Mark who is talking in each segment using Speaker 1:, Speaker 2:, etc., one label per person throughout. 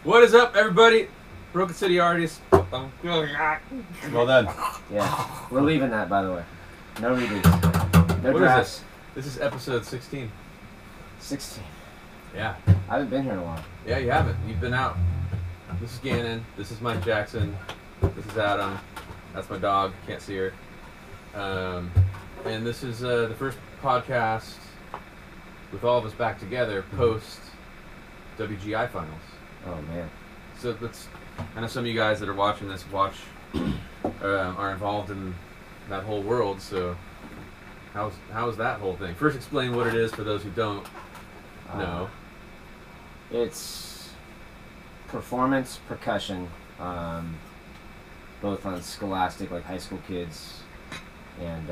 Speaker 1: What is up, everybody? Broken City artists.
Speaker 2: Well done.
Speaker 3: Yeah, we're leaving that, by the way. No redos. No
Speaker 1: What
Speaker 3: drafts.
Speaker 1: is this? This is episode 16.
Speaker 3: 16.
Speaker 1: Yeah.
Speaker 3: I haven't been here in a while.
Speaker 1: Yeah, you haven't. You've been out. This is Gannin. This is Mike Jackson. This is Adam. That's my dog. Can't see her. And this is the first podcast with all of us back together post WGI Finals.
Speaker 3: Oh, man.
Speaker 1: So let's. I know some of you guys that are watching this are involved in that whole world. So how's that whole thing? First, explain what it is for those who don't know.
Speaker 3: It's performance percussion, both on scholastic, like high school kids, and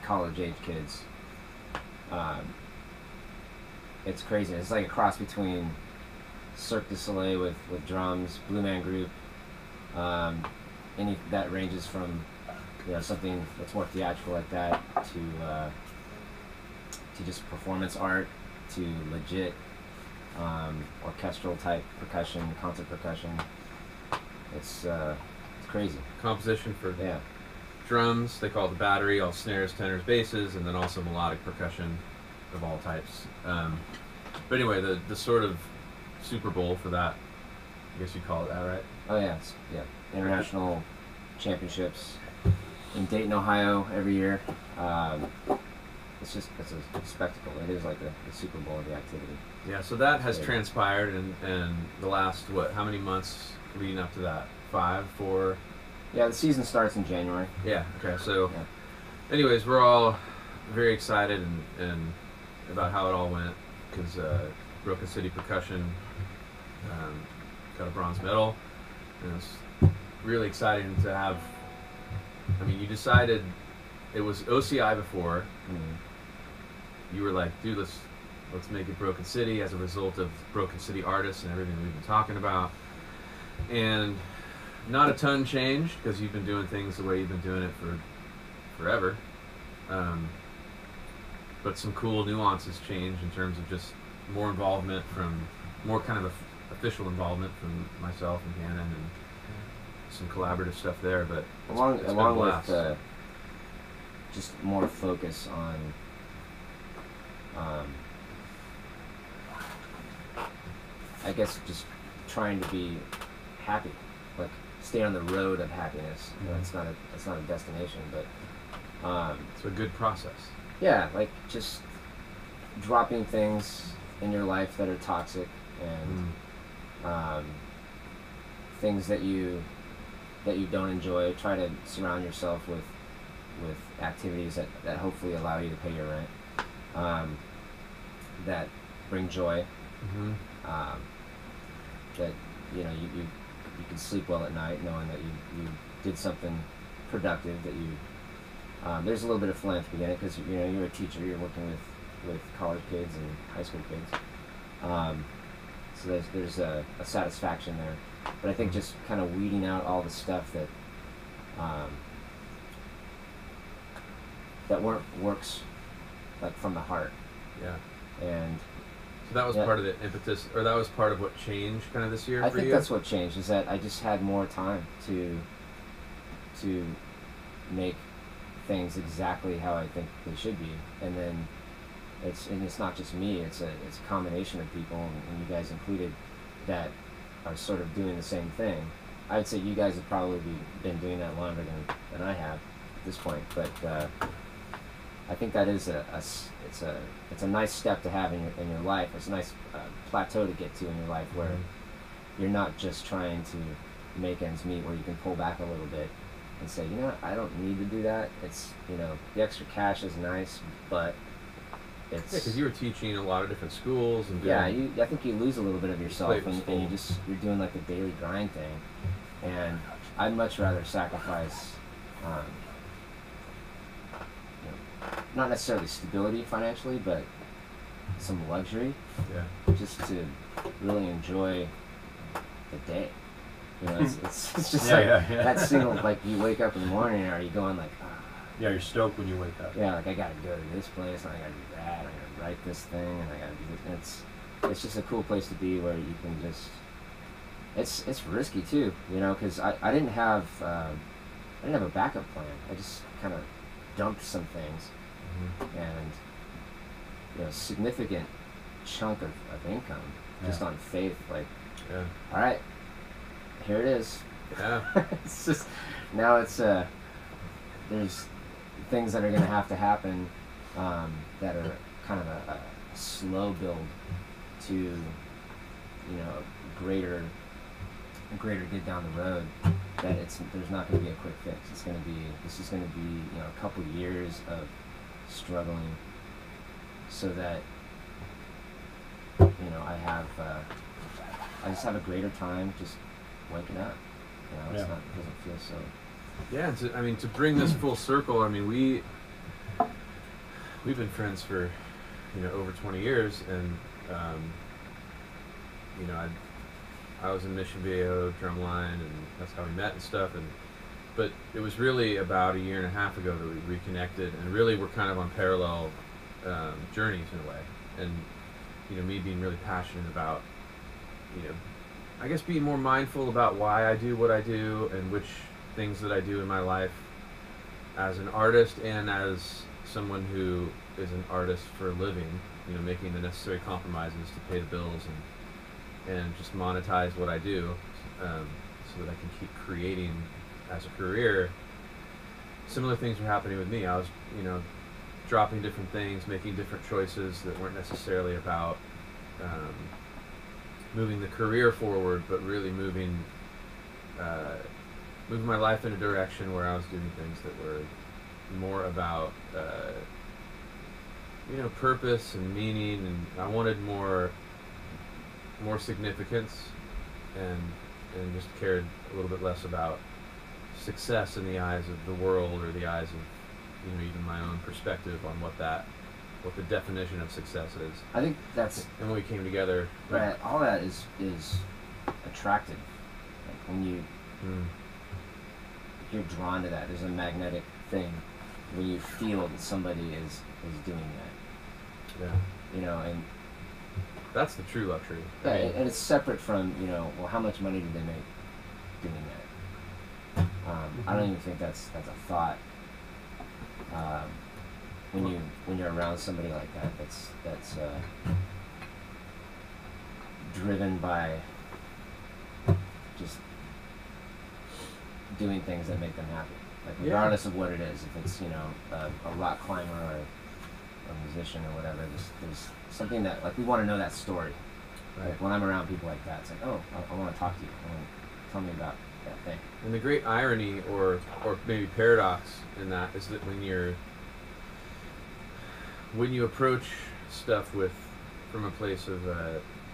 Speaker 3: college age kids. It's crazy. It's like a cross between Cirque du Soleil with drums, Blue Man Group. Any that ranges from something that's more theatrical like that to just performance art to legit orchestral type percussion, concert percussion. It's crazy.
Speaker 1: Composition for
Speaker 3: Yeah.
Speaker 1: drums, they call it the battery, all snares, tenors, basses, and then also melodic percussion of all types. But anyway, the sort of Super Bowl for that, I guess you call it that, right?
Speaker 3: Oh yeah, yeah. International championships in Dayton, Ohio every year. It's a spectacle. It is like the Super Bowl of the activity.
Speaker 1: Yeah, so that has transpired in the last, how many months leading up to that? 5, 4?
Speaker 3: Yeah, the season starts in January.
Speaker 1: Yeah, okay, so
Speaker 3: Yeah.
Speaker 1: anyways, we're all very excited and about how it all went, because Broken City Percussion got a bronze medal, and it's really exciting to have. I mean, you decided it was OCI before.
Speaker 3: Mm-hmm.
Speaker 1: You were like, dude, let's make it Broken City as a result of Broken City artists and everything we've been talking about. And not a ton changed, because you've been doing things the way you've been doing it for forever. But some cool nuances changed in terms of just more involvement more kind of official involvement from myself and Gannin, and some collaborative stuff there. But
Speaker 3: along
Speaker 1: with
Speaker 3: just more focus on I guess just trying to be happy, like stay on the road of happiness. It's not a destination, but
Speaker 1: it's a good process.
Speaker 3: Yeah, like just dropping things in your life that are toxic and things that you don't enjoy. Try to surround yourself with activities that hopefully allow you to pay your rent, that bring joy, that you can sleep well at night knowing that you did something productive, that you there's a little bit of philanthropy in it, because you're a teacher, you're working with college kids and high school kids, so there's a satisfaction there. But I think just kind of weeding out all the stuff that works like from the heart.
Speaker 1: Yeah.
Speaker 3: And
Speaker 1: so that was part of the impetus, or that was part of what changed kind of this year
Speaker 3: I
Speaker 1: for
Speaker 3: think
Speaker 1: you?
Speaker 3: that's what changed, is that I just had more time to make things exactly how I think they should be. And then it's not just me, it's a combination of people, and you guys included, that are sort of doing the same thing. I'd say you guys have probably been doing that longer than I have at this point, but I think that is it's a nice step to have in your life. It's a nice plateau to get to in your life, where you're not just trying to make ends meet, where you can pull back a little bit and say, I don't need to do that. It's the extra cash is nice, but it's
Speaker 1: because you were teaching a lot of different schools and
Speaker 3: I think you lose a little bit of yourself, and you're doing like a daily grind thing. And I'd much rather sacrifice not necessarily stability financially, but some luxury, just to really enjoy the day. It's just that single, like, you wake up in the morning, or you going like,
Speaker 2: Yeah, you're stoked when you wake up.
Speaker 3: Yeah, like I gotta go to this place, and I gotta do that, I gotta write this thing, and I gotta do this. it's just a cool place to be where you can just. It's risky too, you know, because I didn't have a backup plan. I just kind of dumped some things, and you know, significant chunk of income just on faith. Like, all right, here it is.
Speaker 1: Yeah.
Speaker 3: It's just now it's there's things that are going to happen that are kind of a slow build to, you know, greater good down the road. That there's not going to be a quick fix. This is going to be, you know, a couple years of struggling, so that, you know, I just have a greater time just waking up. You know, it doesn't feel so.
Speaker 1: Yeah, and to bring this full circle, I mean, we've been friends for, you know, over 20 years, and you know, I was in Mission Viejo drumline, and that's how we met and stuff. But it was really about a year and a half ago that we reconnected, and really we're kind of on parallel journeys in a way. And you know, me being really passionate about, you know, I guess being more mindful about why I do what I do and which things that I do in my life as an artist and as someone who is an artist for a living, you know, making the necessary compromises to pay the bills and just monetize what I do, so that I can keep creating as a career. Similar things were happening with me. I was, you know, dropping different things, making different choices that weren't necessarily about moving the career forward, but really moving my life in a direction where I was doing things that were more about you know, purpose and meaning, and I wanted more significance, and just cared a little bit less about success in the eyes of the world, or the eyes of, you know, even my own perspective on what the definition of success is.
Speaker 3: I think that's,
Speaker 1: and when we came together,
Speaker 3: right, all that is attractive. Like when you're drawn to that, there's a magnetic thing when you feel that somebody is doing that.
Speaker 1: Yeah.
Speaker 3: You know, and
Speaker 1: that's the true luxury.
Speaker 3: Yeah, and it's separate from, you know, well, how much money did they make doing that? I don't even think that's a thought. When you're around somebody like that, that's driven by just doing things that make them happy. Like regardless of what it is, if it's, you know, a rock climber or a musician or whatever, there's something that, like, we want to know that story.
Speaker 1: Right.
Speaker 3: Like when I'm around people like that, it's like, oh, I want to talk to you. I want to tell me about that thing.
Speaker 1: And the great irony, or maybe paradox in that, is that when you approach stuff from a place of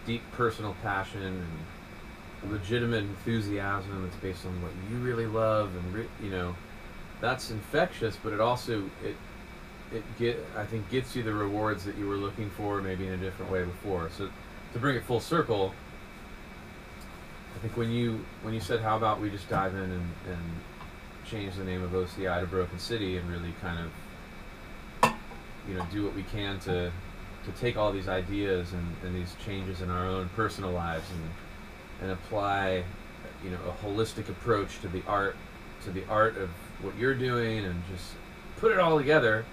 Speaker 1: deep personal passion and legitimate enthusiasm that's based on what you really love, and you know, that's infectious, but it also I think gets you the rewards that you were looking for, maybe in a different way before. So to bring it full circle, I think when you said, how about we just dive in and change the name of OCI to Broken City, and really kind of, you know, do what we can to take all these ideas and these changes in our own personal lives and apply, you know, a holistic approach to the art of what you're doing, and just put it all together.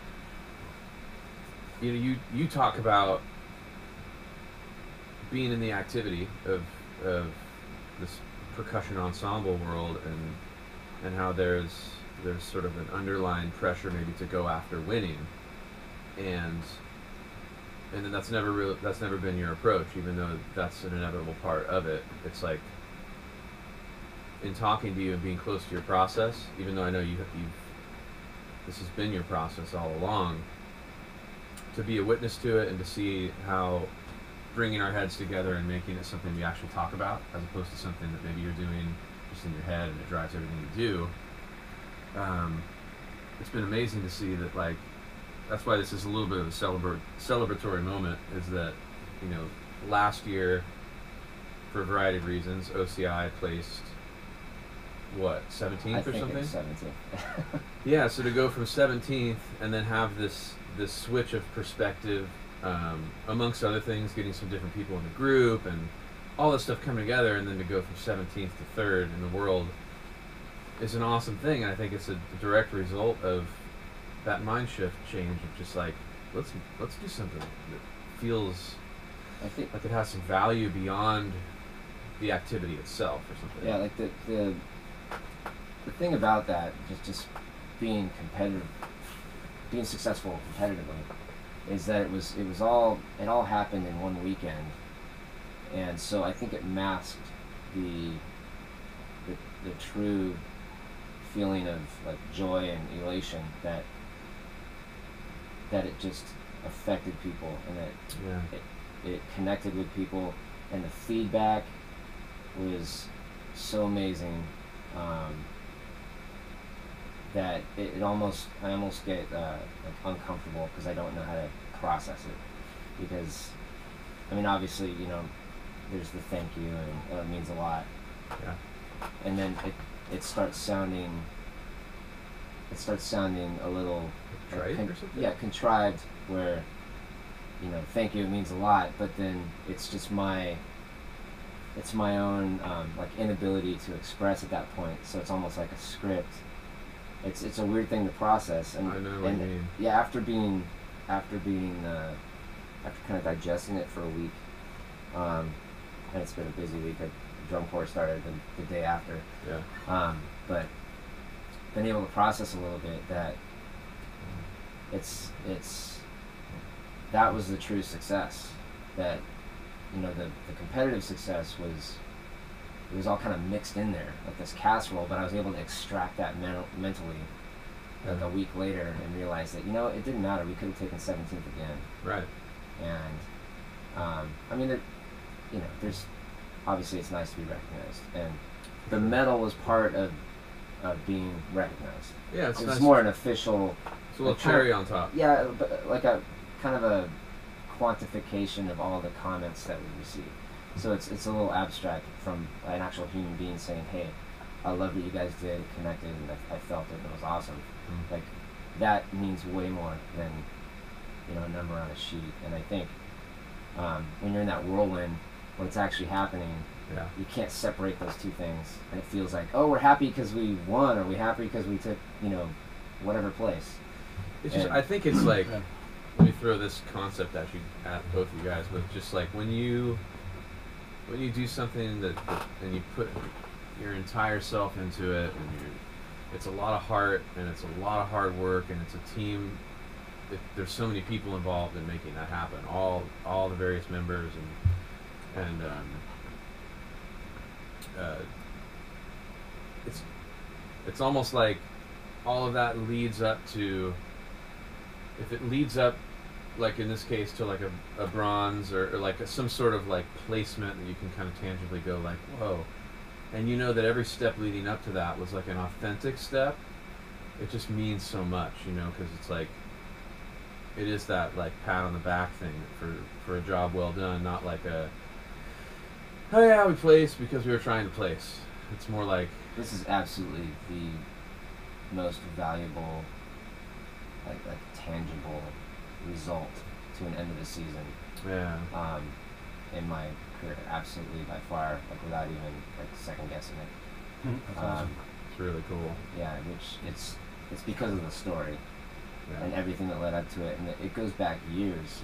Speaker 1: You know, you talk about being in the activity of this percussion ensemble world, and how there's sort of an underlying pressure maybe to go after winning, and then that's never been your approach, even though that's an inevitable part of it. It's like, in talking to you and being close to your process, even though I know this has been your process all along, to be a witness to it and to see how bringing our heads together and making it something we actually talk about, as opposed to something that maybe you're doing just in your head and it drives everything you do. It's been amazing to see that, like, that's why this is a little bit of a celebratory moment, is that, you know, last year, for a variety of reasons, OCI placed, what, 17th or something?
Speaker 3: I think it's 17th.
Speaker 1: Yeah, so to go from 17th and then have this switch of perspective, amongst other things, getting some different people in the group and all this stuff coming together, and then to go from 17th to 3rd in the world is an awesome thing. And I think it's a direct result of that mind shift change of just like, let's do something that feels
Speaker 3: I think
Speaker 1: like it has some value beyond the activity itself or something.
Speaker 3: yeah, like the thing about that, just being competitive, being successful competitively, is that it all happened in one weekend, and so I think it masked the true feeling of like joy and elation that it just affected people, and that it connected with people, and the feedback was so amazing that I almost get like uncomfortable because I don't know how to process it, because I mean obviously there's the thank you and it means a lot, and then it starts sounding a little
Speaker 1: Trite or something?
Speaker 3: Yeah, contrived, where thank you, it means a lot, but then it's just my own like inability to express at that point, so it's almost like a script. It's a weird thing to process, and
Speaker 1: I know what you mean.
Speaker 3: Yeah, after kind of digesting it for a week, and it's been a busy week. Drum corps started the day after.
Speaker 1: Yeah.
Speaker 3: But been able to process a little bit that that was the true success. That the competitive success was all kind of mixed in there, like this casserole, but I was able to extract that mentally like a week later and realize that it didn't matter. We could have taken 17th again.
Speaker 1: Right.
Speaker 3: And I mean, there's obviously it's nice to be recognized, and the medal was part of being recognized.
Speaker 1: Yeah, it's
Speaker 3: It
Speaker 1: nice.
Speaker 3: was more an official.
Speaker 1: It's a little
Speaker 3: like,
Speaker 1: cherry on top.
Speaker 3: Yeah, but like a kind of a quantification of all the comments that we received. So it's a little abstract from an actual human being saying, "Hey, I love what you guys did, it connected, and I felt it, and it was awesome."
Speaker 1: Mm.
Speaker 3: Like that means way more than a number on a sheet. And I think when you're in that whirlwind, when it's actually happening, you can't separate those two things, and it feels like, oh, we're happy because we won, or we're happy because we took whatever place.
Speaker 1: It's just, I think it's like, let me throw this concept at both of you guys, but just like when you do something and you put your entire self into it, and it's a lot of heart, and it's a lot of hard work, and it's a team. There's so many people involved in making that happen. All the various members and it's almost like all of that leads up to, if it leads up, like in this case, to like a bronze or like some sort of like placement that you can kind of tangibly go like, whoa, and that every step leading up to that was like an authentic step, it just means so much, because it's like, it is that like pat on the back thing for a job well done, not like a, oh yeah, we placed because we were trying to place. It's more like,
Speaker 3: this is absolutely the most valuable, like tangible result to an end of the season.
Speaker 1: yeah,
Speaker 3: In my career, absolutely, by far, like without even like second guessing it.
Speaker 2: That's awesome.
Speaker 1: it's really cool.
Speaker 3: Yeah, which it's because of the story
Speaker 1: Yeah.
Speaker 3: and everything that led up to it, and it goes back years.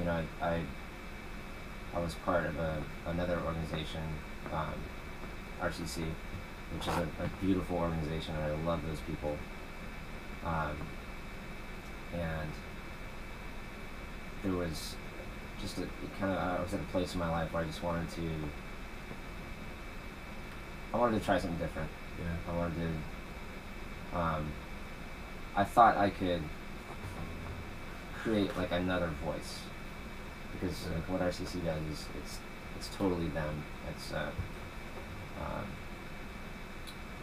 Speaker 3: I was part of another organization, RCC, which is a beautiful organization, and I love those people. And there was just I was at a place in my life where I just wanted to try something different.
Speaker 1: Yeah.
Speaker 3: I wanted to, I thought I could create like another voice, because like what RCC does is it's totally them. It's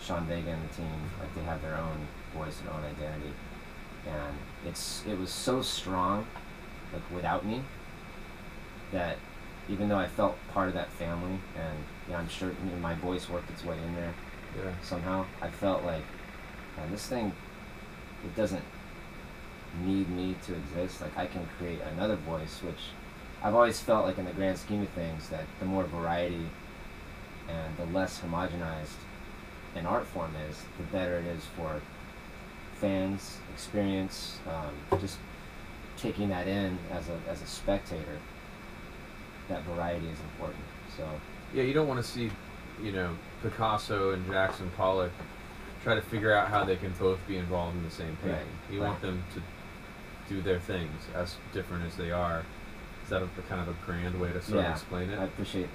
Speaker 3: Sean Vega and the team, like they have their own voice, their own identity, and it was so strong, like without me, that even though I felt part of that family, and I'm sure my voice worked its way in there somehow, I felt like this thing, it doesn't need me to exist. Like I can create another voice, which I've always felt like in the grand scheme of things that the more variety and the less homogenized an art form is, the better it is for fans, experience, just taking that in as a spectator. That variety is important. So
Speaker 1: Yeah, you don't want to see, Picasso and Jackson Pollock try to figure out how they can both be involved in the same painting.
Speaker 3: Right,
Speaker 1: You want them to do their things as different as they are. Is that a kind of a grand way to sort of explain it?
Speaker 3: I appreciate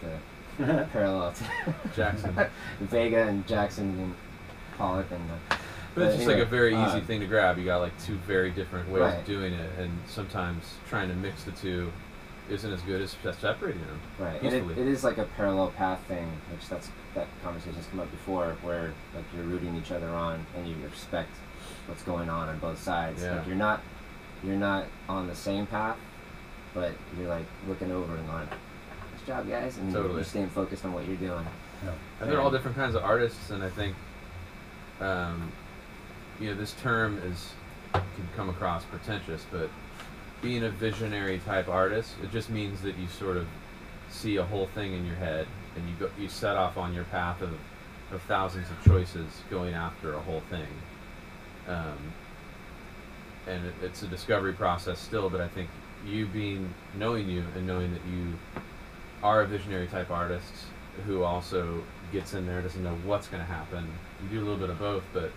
Speaker 3: the parallel to
Speaker 1: Jackson.
Speaker 3: Vega and Jackson and Pollock and.
Speaker 1: But it's just
Speaker 3: anyway,
Speaker 1: like a very easy thing to grab. You got like two very different ways
Speaker 3: Right.
Speaker 1: of doing it, and sometimes trying to mix the two isn't as good as separating them.
Speaker 3: Right, and
Speaker 1: peacefully.
Speaker 3: it is like a parallel path thing, which that conversation's come up before, where like you're rooting each other on and you respect what's going on both sides.
Speaker 1: Yeah.
Speaker 3: Like you're not on the same path, but you're like looking over and going, "Nice job, guys," and
Speaker 1: Totally.
Speaker 3: you're staying focused on what you're doing.
Speaker 2: Yeah.
Speaker 1: And they're all different kinds of artists, and I think, this term can come across pretentious, but being a visionary type artist, it just means that you sort of see a whole thing in your head, and you set off on your path of thousands of choices going after a whole thing. And it's a discovery process still, but I think knowing you and knowing that you are a visionary type artist who also gets in there, doesn't know what's going to happen. You do a little bit of both, but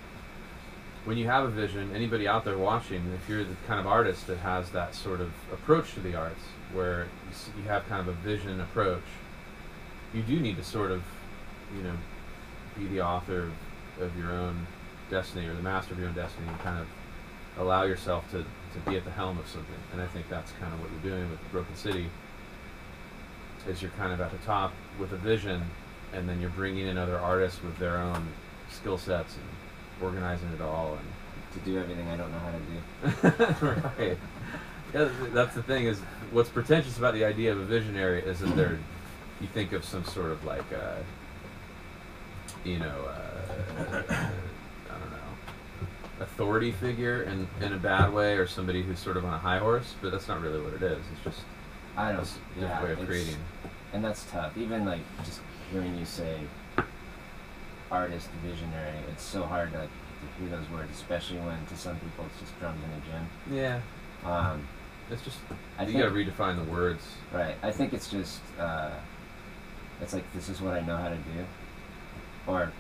Speaker 1: when you have a vision, anybody out there watching, if you're the kind of artist that has that sort of approach to the arts, where you have kind of a vision approach, you do need to sort of, be the author of your own destiny, or the master of your own destiny, and kind of allow yourself to be at the helm of something. And I think that's kind of what you're doing with Broken City, is you're kind of at the top with a vision, and then you're bringing in other artists with their own skill sets and organizing it all. And
Speaker 3: To do everything I don't know how to do.
Speaker 1: right. Yeah, that's the thing, is what's pretentious about the idea of a visionary is that you think of some sort of like, I don't know, authority figure in a bad way, or somebody who's sort of on a high horse, but that's not really what it is. It's just
Speaker 3: I don't.
Speaker 1: a different way of creating.
Speaker 3: And that's tough. Even like just hearing you say artist, visionary, it's so hard to hear those words, especially when to some people it's just drums in a gym.
Speaker 1: Yeah. It's just,
Speaker 3: I
Speaker 1: you
Speaker 3: think,
Speaker 1: gotta redefine the words.
Speaker 3: Right. I think it's just, it's like, this is what I know how to do. Or,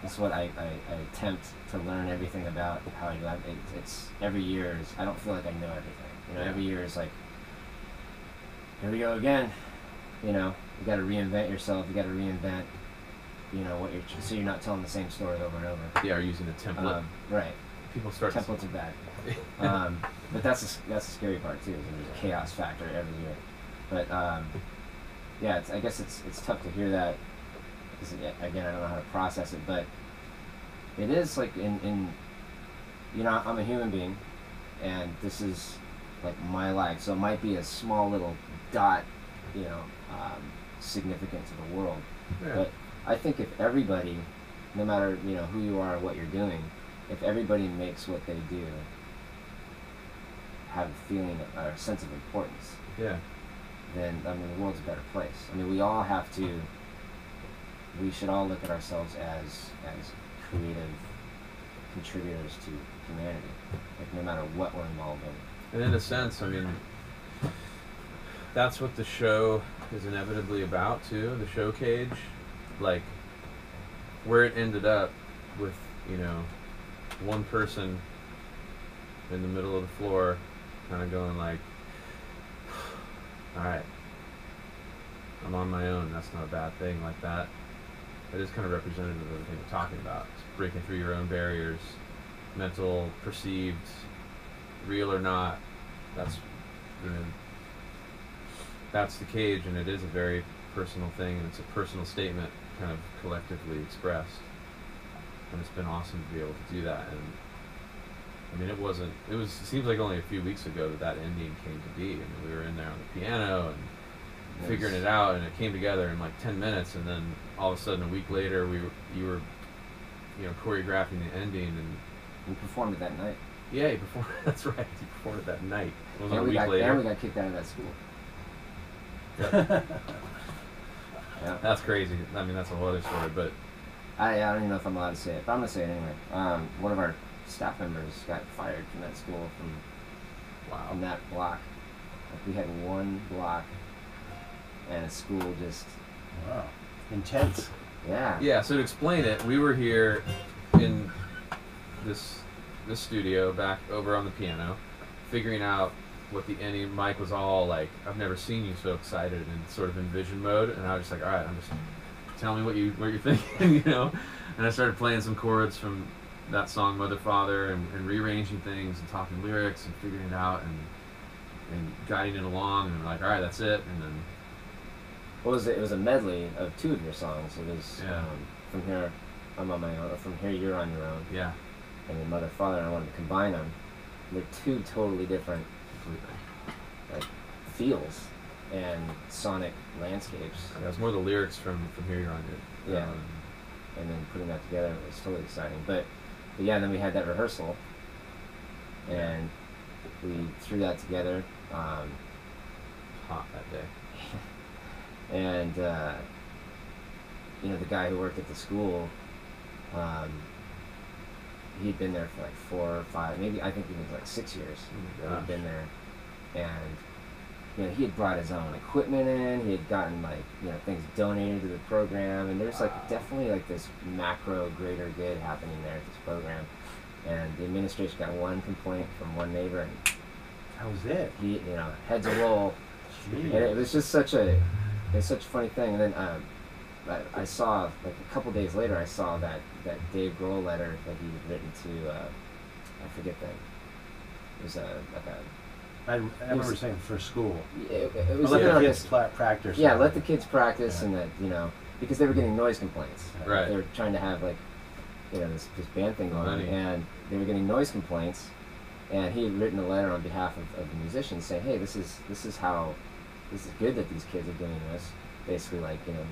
Speaker 3: this is what I attempt to learn everything about how I do. It's every year is, I don't feel like I know everything.
Speaker 1: Yeah.
Speaker 3: Every year is like, here we go again. You gotta reinvent yourself. You gotta reinvent, so you're not telling the same story over and over.
Speaker 1: Yeah, or using a template.
Speaker 3: Right.
Speaker 1: People start
Speaker 3: Templates are bad. But that's the scary part too. Is there's a chaos factor every year. But yeah, I guess it's tough to hear that, because again, I don't know how to process it. But it is like I'm a human being, and this is like my life. So it might be a small little dot, significant to the world.
Speaker 1: Yeah.
Speaker 3: But I think if everybody, no matter who you are or what you're doing, if everybody makes what they do have a feeling or a sense of importance,
Speaker 1: Yeah.
Speaker 3: then the world's a better place. We should all look at ourselves as creative contributors to humanity, like no matter what we're involved in.
Speaker 1: And in a sense, that's what the show is inevitably about too, the show cage. Like, where it ended up with, one person in the middle of the floor kind of going like, alright, I'm on my own, that's not a bad thing, like that. It is kind of representative of everything we're talking about. It's breaking through your own barriers, mental, perceived, real or not. That's, that's the cage, and it is a very personal thing, and it's a personal statement kind of collectively expressed. And it's been awesome to be able to do that. And it seems like only a few weeks ago that ending came to be. We were in there on the piano and figuring it out, and it came together in like 10 minutes, and then all of a sudden a week later you were choreographing the ending, and
Speaker 3: We performed it that night.
Speaker 1: Yeah, he performed. That's right. He performed it that night. It wasn't
Speaker 3: And
Speaker 1: a
Speaker 3: we
Speaker 1: week
Speaker 3: got
Speaker 1: later.
Speaker 3: and we got kicked out of that school.
Speaker 1: Yep.
Speaker 3: Yeah.
Speaker 1: That's crazy. I mean, that's a whole other story. But
Speaker 3: I don't even know if I'm allowed to say it, but I'm gonna say it anyway. One of our staff members got fired from that school from that block. Like, we had one block, and a school just
Speaker 2: Wow. Intense.
Speaker 3: yeah.
Speaker 1: yeah. So to explain it, we were here in this studio back over on the piano, figuring out what the any Mike was all like. I've never seen you so excited and sort of in vision mode, and I was just like, all right, I'm just tell me what you're thinking, you know. And I started playing some chords from that song Mother Father and rearranging things and talking lyrics and figuring it out and guiding it along, and we're like, all right, that's it. And then
Speaker 3: What was it? It was a medley of two of your songs. It was
Speaker 1: Yeah.
Speaker 3: From Here I'm on My Own, or From Here You're on Your Own,
Speaker 1: yeah,
Speaker 3: and then Mother Father. I wanted to combine them. They're two totally different like feels and sonic landscapes.
Speaker 1: it was more the lyrics from Here You're on Your
Speaker 3: Yeah. And then putting that together was totally exciting. But yeah, then we had that rehearsal, and we threw that together.
Speaker 1: Hot that day.
Speaker 3: And you know, the guy who worked at the school, he'd been there for like 4 or 5, maybe I think even like 6 years.
Speaker 1: Oh my
Speaker 3: That
Speaker 1: gosh.
Speaker 3: he'd been there, and you know, he had brought his own equipment in. He had gotten like, you know, things donated to the program, and there's like definitely like this macro greater good happening there at this program. And the administration got one complaint from one neighbor, and
Speaker 2: That was it.
Speaker 3: he, you know, heads a roll.
Speaker 2: Jeez.
Speaker 3: And it was just such a funny thing. And then I saw, like a couple days later, I saw that Dave Grohl letter that he had written to, I forget the, it was
Speaker 2: I remember saying for school.
Speaker 3: it
Speaker 2: Or
Speaker 3: was
Speaker 2: let
Speaker 3: either
Speaker 2: the
Speaker 3: on
Speaker 2: kids
Speaker 3: this,
Speaker 2: practice.
Speaker 3: yeah, let the kids practice,
Speaker 2: Yeah.
Speaker 3: and that, you know, because they were getting noise complaints.
Speaker 1: Right.
Speaker 3: They were trying to have like, you know, this band thing going on,
Speaker 1: Money.
Speaker 3: and they were getting noise complaints, and he had written a letter on behalf of the musicians saying, hey, this is good that these kids are doing this. Basically, like, you know,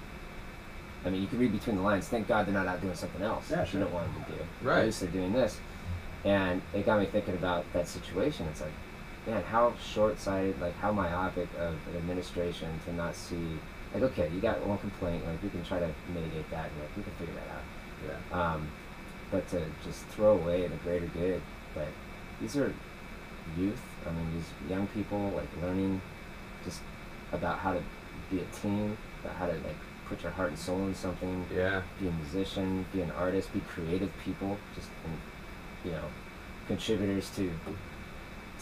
Speaker 3: I mean, you can read between the lines. Thank God they're not out doing something else.
Speaker 2: Yeah,
Speaker 3: that
Speaker 2: sure.
Speaker 3: You don't want them to do.
Speaker 1: Right.
Speaker 3: At least they're doing this. And it got me thinking about that situation. It's like, man, how short-sighted, like how myopic of an administration to not see, like, okay, you got one complaint, like we can try to mitigate that, and like we can figure that out.
Speaker 1: Yeah.
Speaker 3: But to just throw away the greater good, but these are youth. I mean, these young people like learning just about how to be a team, about how to like put your heart and soul in something.
Speaker 1: Yeah.
Speaker 3: Be a musician, be an artist, be creative people, just you know, contributors to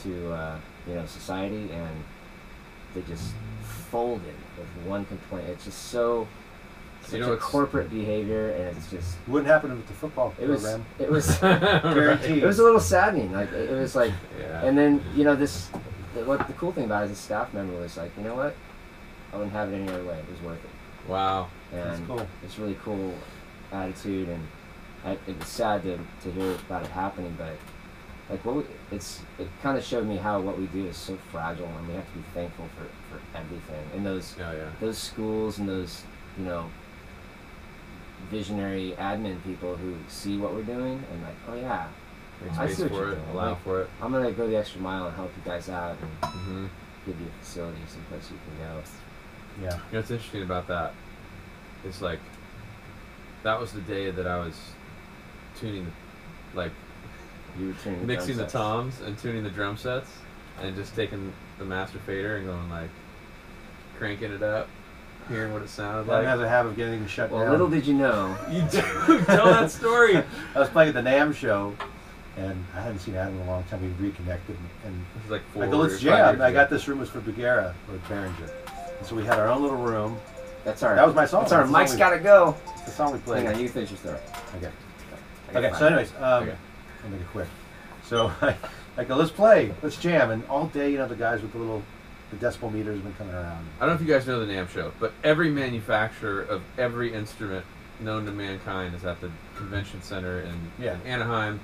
Speaker 3: you know, society, and they just folded with one complaint. It's just so such
Speaker 1: You know,
Speaker 3: a
Speaker 1: it's-
Speaker 3: corporate behavior, and it's just
Speaker 2: Wouldn't happen with the football
Speaker 3: it was
Speaker 2: program.
Speaker 3: it was
Speaker 2: Guaranteed.
Speaker 3: it was a little saddening. Like it was like,
Speaker 1: Yeah.
Speaker 3: and then you know what the cool thing about it is, a staff member was like, you know what, I wouldn't have it any other way. It was worth it.
Speaker 1: Wow.
Speaker 2: That's
Speaker 3: And
Speaker 2: cool.
Speaker 3: it's really cool attitude, and it was sad to hear about it happening, but like it kind of showed me how what we do is so fragile, and we have to be thankful for everything. And those
Speaker 1: Oh yeah.
Speaker 3: those schools and those, you know, visionary admin people who see what we're doing and like, oh yeah,
Speaker 1: Make
Speaker 3: I see
Speaker 1: space
Speaker 3: what
Speaker 1: for
Speaker 3: you're
Speaker 1: it.
Speaker 3: doing.
Speaker 1: Allow
Speaker 3: Like,
Speaker 1: for it.
Speaker 3: I'm gonna go the extra mile and help you guys out and
Speaker 1: Mm-hmm.
Speaker 3: give you a facility, someplace you can go.
Speaker 2: Yeah.
Speaker 1: You know what's interesting about that is like that was the day that I was tuning, like
Speaker 3: You were tuning
Speaker 1: mixing the
Speaker 3: drum sets.
Speaker 1: toms and tuning the drum sets, and just taking the master fader and going like cranking it up, hearing what it sounded
Speaker 2: That has
Speaker 1: like.
Speaker 2: a habit of getting shut
Speaker 3: Well,
Speaker 2: down.
Speaker 3: little did you know.
Speaker 1: You do tell that story.
Speaker 2: I was playing at the NAMM show, and I hadn't seen Adam in a long time. We reconnected, and
Speaker 1: It was like
Speaker 2: I
Speaker 1: 4
Speaker 2: go,
Speaker 1: or
Speaker 2: let's
Speaker 1: 5
Speaker 2: jam.
Speaker 1: years
Speaker 2: I got
Speaker 1: ago.
Speaker 2: this room was for Bagheera or Behringer, and so we had our own little room.
Speaker 3: That's our.
Speaker 2: That was my song.
Speaker 3: That's our.
Speaker 2: That's the
Speaker 3: Mike's
Speaker 2: song
Speaker 3: gotta go.
Speaker 2: It's the song we played.
Speaker 3: Hang on, you finish your story.
Speaker 2: Okay.
Speaker 3: I got
Speaker 2: Okay.
Speaker 3: mine.
Speaker 2: So, anyways,
Speaker 1: Okay.
Speaker 2: I'll make it quick. So I go, let's play, let's jam, and all day, you know, the guys with the decibel meters have been coming around.
Speaker 1: I don't know if you guys know the NAMM show, but every manufacturer of every instrument known to mankind is at the convention center in
Speaker 2: Yeah.
Speaker 1: Anaheim,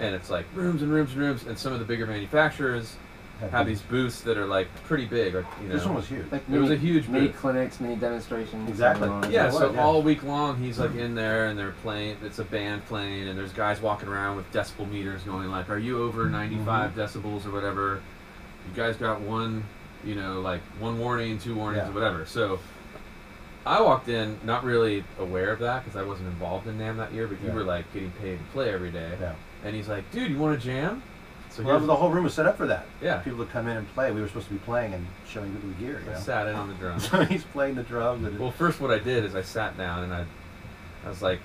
Speaker 1: and it's like rooms and rooms and rooms, and some of the bigger manufacturers have these booths that are like pretty big. Like, you know,
Speaker 2: This one was huge.
Speaker 3: Like
Speaker 1: it was a huge
Speaker 3: mini
Speaker 1: booth.
Speaker 3: clinics, mini demonstrations.
Speaker 2: Exactly.
Speaker 3: going on.
Speaker 1: Yeah,
Speaker 2: It
Speaker 1: so
Speaker 2: was, yeah.
Speaker 1: all week long he's like in there and they're playing. It's a band playing, and there's guys walking around with decibel meters going like, "Are you over 95 decibels or whatever? You guys got one, you know, like one warning, 2 warnings,
Speaker 2: Yeah.
Speaker 1: or whatever." So I walked in not really aware of that because I wasn't involved in NAMM that year, but you
Speaker 2: Yeah.
Speaker 1: were like getting paid to play every day.
Speaker 2: Yeah.
Speaker 1: And he's like, "Dude, you want to jam?" So
Speaker 2: Well, the whole room was set up for that.
Speaker 1: yeah,
Speaker 2: People would come in and play. We were supposed to be playing and showing people the gear. You
Speaker 1: I
Speaker 2: know?
Speaker 1: sat in on the drums.
Speaker 2: So he's playing the drums. And
Speaker 1: Well, first what I did is I sat down and I was like,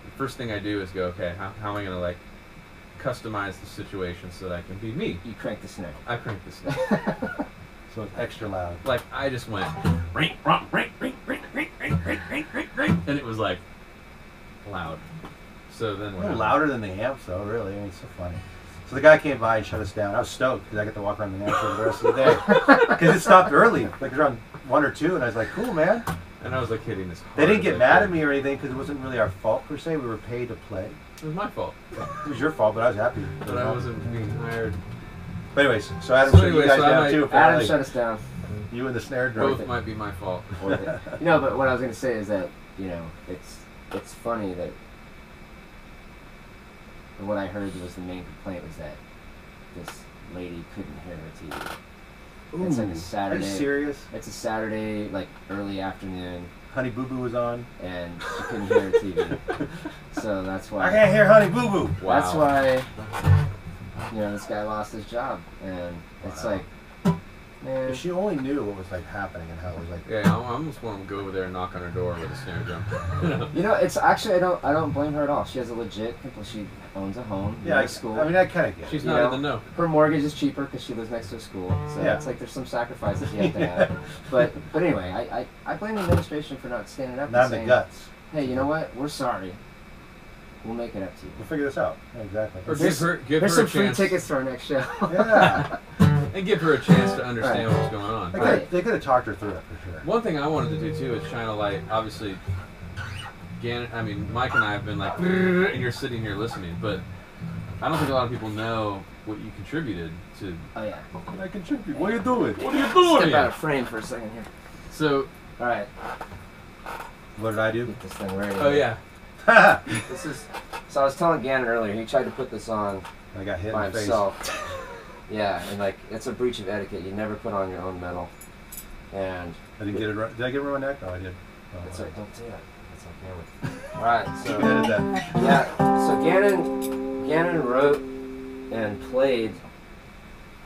Speaker 1: the first thing I do is go, okay, how am I going to like customize the situation so that I can be me?
Speaker 3: You crank the snare.
Speaker 1: I cranked this thing.
Speaker 2: so it's extra loud.
Speaker 1: Like I just went, ring, ring, ring, ring, ring, ring, ring, ring, ring, ring, ring, and it was like loud. So then
Speaker 2: A
Speaker 1: what
Speaker 2: little
Speaker 1: happened?
Speaker 2: louder than the amps, though, really. I mean, it's so funny. So the guy came by and shut us down. I was stoked because I got to walk around the amp for the rest of the day. Because it stopped early, like around 1 or 2, and I was like, cool, man.
Speaker 1: And I was like hitting this hard.
Speaker 2: They didn't
Speaker 1: as
Speaker 2: get
Speaker 1: I
Speaker 2: mad
Speaker 1: could.
Speaker 2: at me or anything because it wasn't really our fault, per se. We were paid to play.
Speaker 1: It was my fault,
Speaker 2: It was your fault, but I was happy.
Speaker 1: but I wasn't being hired.
Speaker 2: But anyways, so Adam
Speaker 1: So
Speaker 2: shut you
Speaker 1: anyway,
Speaker 2: guys
Speaker 1: so I
Speaker 2: down
Speaker 1: might-
Speaker 2: too,
Speaker 3: Adam
Speaker 2: apparently.
Speaker 3: shut us down.
Speaker 2: You and the snare drum.
Speaker 1: Both might be my fault.
Speaker 3: Worth it. You know, but what I was going to say is that, you know, it's funny that what I heard was the main complaint was that this lady couldn't hear her TV. It's like a
Speaker 2: Are
Speaker 3: Saturday.
Speaker 2: you serious?
Speaker 3: It's a Saturday, like early afternoon,
Speaker 2: Honey Boo Boo was on.
Speaker 3: and she couldn't hear her TV. So that's why.
Speaker 2: I can't hear Honey Boo Boo.
Speaker 1: Wow.
Speaker 3: That's why, you know, this guy lost his job, and it's
Speaker 2: Wow.
Speaker 3: like, man,
Speaker 2: If she only knew what was like happening and how it was like.
Speaker 1: Yeah, I almost want to go over there and knock on her door with a snare drum. You know?
Speaker 3: you know, it's actually I don't blame her at all. She has a legit, she owns a home,
Speaker 2: Yeah,
Speaker 3: a school.
Speaker 2: I mean, I kind of get it.
Speaker 1: She's
Speaker 3: You
Speaker 1: not
Speaker 3: know?
Speaker 1: in the know.
Speaker 3: Her mortgage is cheaper because she lives next to a school, so
Speaker 2: Yeah.
Speaker 3: it's like there's some sacrifices you have to have. But anyway, I blame the administration for not standing up
Speaker 2: Not in
Speaker 3: and
Speaker 2: the
Speaker 3: saying,
Speaker 2: guts.
Speaker 3: hey, you know what? We're sorry. We'll make it up to you.
Speaker 2: We'll figure this out. Yeah, exactly.
Speaker 1: Or
Speaker 3: Here's-
Speaker 1: give
Speaker 3: There's
Speaker 1: her
Speaker 3: some
Speaker 1: a
Speaker 3: free
Speaker 1: chance.
Speaker 3: tickets to our next show.
Speaker 2: Yeah.
Speaker 1: And give her a chance to understand
Speaker 3: Right.
Speaker 1: what's going on.
Speaker 2: They could have talked her through it for sure.
Speaker 1: One thing I wanted to do too is shine a light. Obviously, Gannin, I mean, Mike and I have been like, and you're sitting here listening, but I don't think a lot of people know what you contributed to.
Speaker 3: Oh yeah.
Speaker 2: How can I contribute? What are you doing?
Speaker 1: What are you doing?
Speaker 3: Step out
Speaker 1: here?
Speaker 3: of frame for a second here.
Speaker 1: So,
Speaker 3: All right,
Speaker 2: What did I do?
Speaker 3: get this thing ready.
Speaker 1: oh yeah,
Speaker 3: This is. So I was telling Gannon earlier. He tried to put this on
Speaker 2: I got hit
Speaker 3: by
Speaker 2: in the face.
Speaker 3: himself. Yeah, and like it's a breach of etiquette. You never put on your own medal. And
Speaker 2: I didn't get it right. Did I get it around my neck? No, I did. Oh,
Speaker 3: that's
Speaker 2: wow.
Speaker 3: right. Don't say that. That's on camera. All right.
Speaker 2: I
Speaker 3: So
Speaker 2: did that.
Speaker 3: yeah. So Gannon wrote and played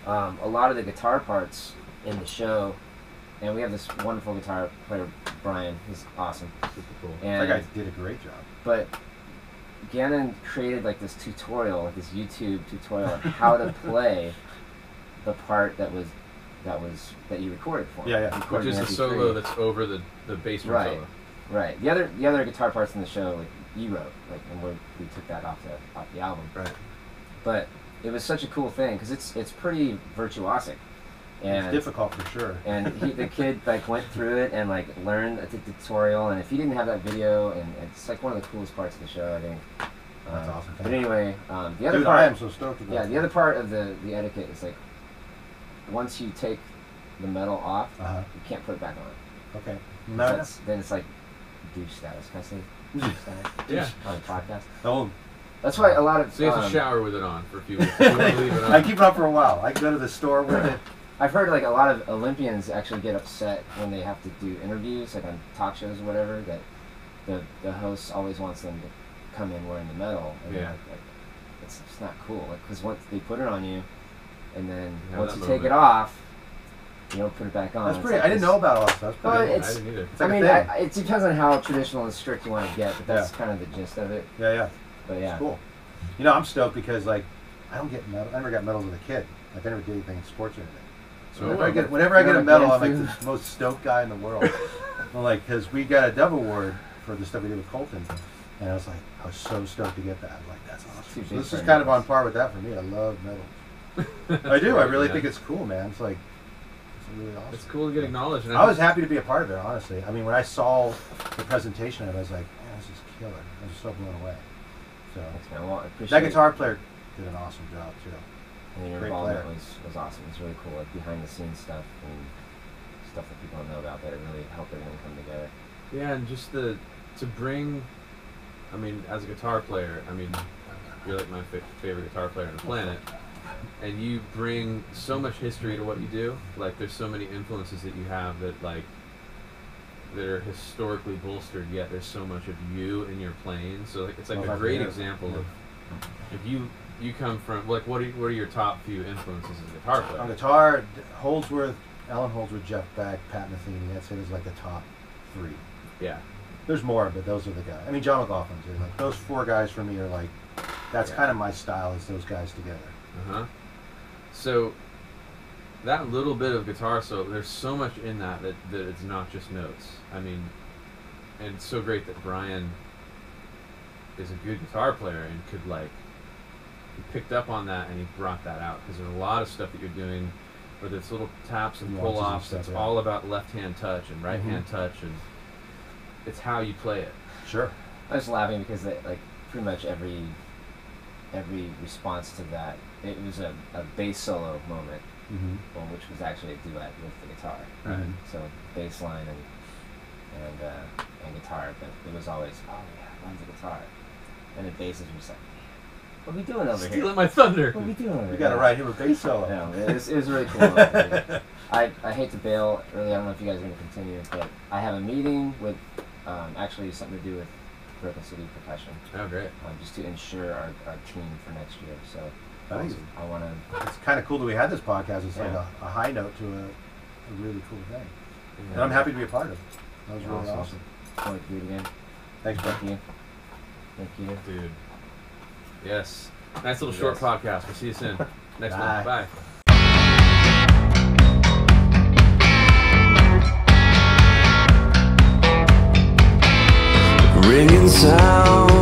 Speaker 3: a lot of the guitar parts in the show, and we have this wonderful guitar player, Brian. He's awesome.
Speaker 1: super cool.
Speaker 3: And
Speaker 2: That guy did a great job.
Speaker 3: but Gannon created like this tutorial, like this YouTube tutorial on how to play the part that you recorded for him.
Speaker 2: Yeah, yeah.
Speaker 3: Recorded
Speaker 1: Which is
Speaker 3: in
Speaker 1: the
Speaker 3: MP3.
Speaker 1: solo that's over the bass drum
Speaker 3: Right.
Speaker 1: solo.
Speaker 3: Right. The other guitar parts in the show, like you wrote, like, and we took that off the album.
Speaker 1: Right.
Speaker 3: But it was such a cool thing because it's pretty virtuosic, and
Speaker 2: It's difficult for sure.
Speaker 3: and the kid like went through it and like learned the tutorial. And if he didn't have that video, and it's like one of the coolest parts of the show, I think.
Speaker 2: That's awesome.
Speaker 3: But anyway, the other
Speaker 2: Dude,
Speaker 3: part.
Speaker 2: I am so stoked about
Speaker 3: Yeah, the other part of the etiquette is like once you take the metal off,
Speaker 2: Uh-huh.
Speaker 3: you can't put it back on.
Speaker 2: Okay.
Speaker 3: So
Speaker 2: No.
Speaker 3: then it's like douche status. Can I say douche status
Speaker 1: Yeah.
Speaker 3: on the podcast?
Speaker 2: Oh,
Speaker 3: That's why a lot of
Speaker 1: So you have to shower with it on for a few weeks. You don't leave it on.
Speaker 2: I keep it on for a while. I go to the store with it.
Speaker 3: I've heard like a lot of Olympians actually get upset when they have to do interviews, like on talk shows or whatever, that the host always wants them to come in wearing the medal. And
Speaker 1: Yeah.
Speaker 3: like, it's not cool. Because once they put it on you, and then
Speaker 1: Yeah,
Speaker 3: once
Speaker 1: that
Speaker 3: you take
Speaker 1: moment.
Speaker 3: it off, you don't put it back on.
Speaker 2: That's
Speaker 3: It's
Speaker 2: pretty.
Speaker 3: like
Speaker 2: I didn't
Speaker 3: this-
Speaker 2: know about all that stuff. That's
Speaker 3: Well,
Speaker 2: pretty cool.
Speaker 1: I
Speaker 3: it's-
Speaker 1: didn't either.
Speaker 2: It's
Speaker 3: I
Speaker 2: like a
Speaker 3: mean,
Speaker 2: thing.
Speaker 3: it depends on how traditional and strict you want to get, but that's kind of the gist of it.
Speaker 2: Yeah, yeah.
Speaker 3: But yeah.
Speaker 2: It's cool. You know, I'm stoked because like I don't get medal. I never got medals as a kid. Like I never did anything in sports or anything. So whenever I get a medal, I'm like the most stoked guy in the world. Well, like because we got a Dove Award for the stuff we did with Colton, and I was so stoked to get that. I'm like, that's awesome.
Speaker 3: Too
Speaker 2: So
Speaker 3: big
Speaker 2: this
Speaker 3: for
Speaker 2: is kind of on
Speaker 3: medals.
Speaker 2: par with that for me. I love medals. I do. I really think it's cool, man. It's like it's really awesome.
Speaker 1: It's cool to get acknowledged. And
Speaker 2: I was happy to be a part of it, honestly. I mean, when I saw the presentation of it, I was like, man, this is killer. I was so blown away. So
Speaker 3: Thanks, man. Well, I appreciate
Speaker 2: that guitar player did an awesome job too.
Speaker 3: And your
Speaker 2: Great
Speaker 3: involvement
Speaker 2: player.
Speaker 3: was awesome. It was really cool, like behind the scenes stuff and stuff that people don't know about that really helped everything come together.
Speaker 1: Yeah, and just to bring, I mean, as a guitar player, I mean, you're like my favorite guitar player on the planet, and you bring so much history to what you do. Like, there's so many influences that you have that, like, that are historically bolstered, yet there's so much of you in your playing. So, like, it's like a great example of, if you come from, like, what are your top few influences as a guitar player?
Speaker 2: On guitar, Holdsworth, Alan Holdsworth, Jeff Beck, Pat Metheny. I'd say those like the top 3.
Speaker 1: Yeah.
Speaker 2: There's more, but those are the guys. I mean, John McLaughlin too. Like, those 4 guys for me are like, that's kind of my style, is those guys together.
Speaker 1: So that little bit of guitar solo, there's so much in that it's not just notes. I mean, and it's so great that Brian is a good guitar player and could, like, he picked up on that and he brought that out, because there's a lot of stuff that you're doing where it's little taps and pull offs. It's all about left hand touch and right hand touch, and it's how you play it.
Speaker 2: Sure.
Speaker 3: I was laughing because like pretty much every response to that, it was a bass solo moment, well, which was actually a duet with the guitar.
Speaker 1: Right.
Speaker 3: So bass line and guitar, but it was always, oh yeah, mine's a guitar, and the bass is just like, what are we doing over here?
Speaker 1: Stealing my thunder.
Speaker 3: What are we doing over here?
Speaker 2: We got to write him a bass solo.
Speaker 3: No, it was really cool. I hate to bail early. I don't know if you guys are going to continue, but I have a meeting with actually something to do with Broken City Percussion.
Speaker 1: Oh, great.
Speaker 3: Just to ensure our team for next year. So
Speaker 2: Nice.
Speaker 3: I want to.
Speaker 2: It's kind of cool that we had this podcast. It's like a high note to a really cool thing. And I'm happy to be a part of it. That was really awesome.
Speaker 3: Can't wait to do it again.
Speaker 2: Thanks, Brett.
Speaker 3: Thank you. Thank you.
Speaker 1: Dude. Yes. Nice little short podcast. We'll see you soon. Next one. Bye.
Speaker 4: Ringing sound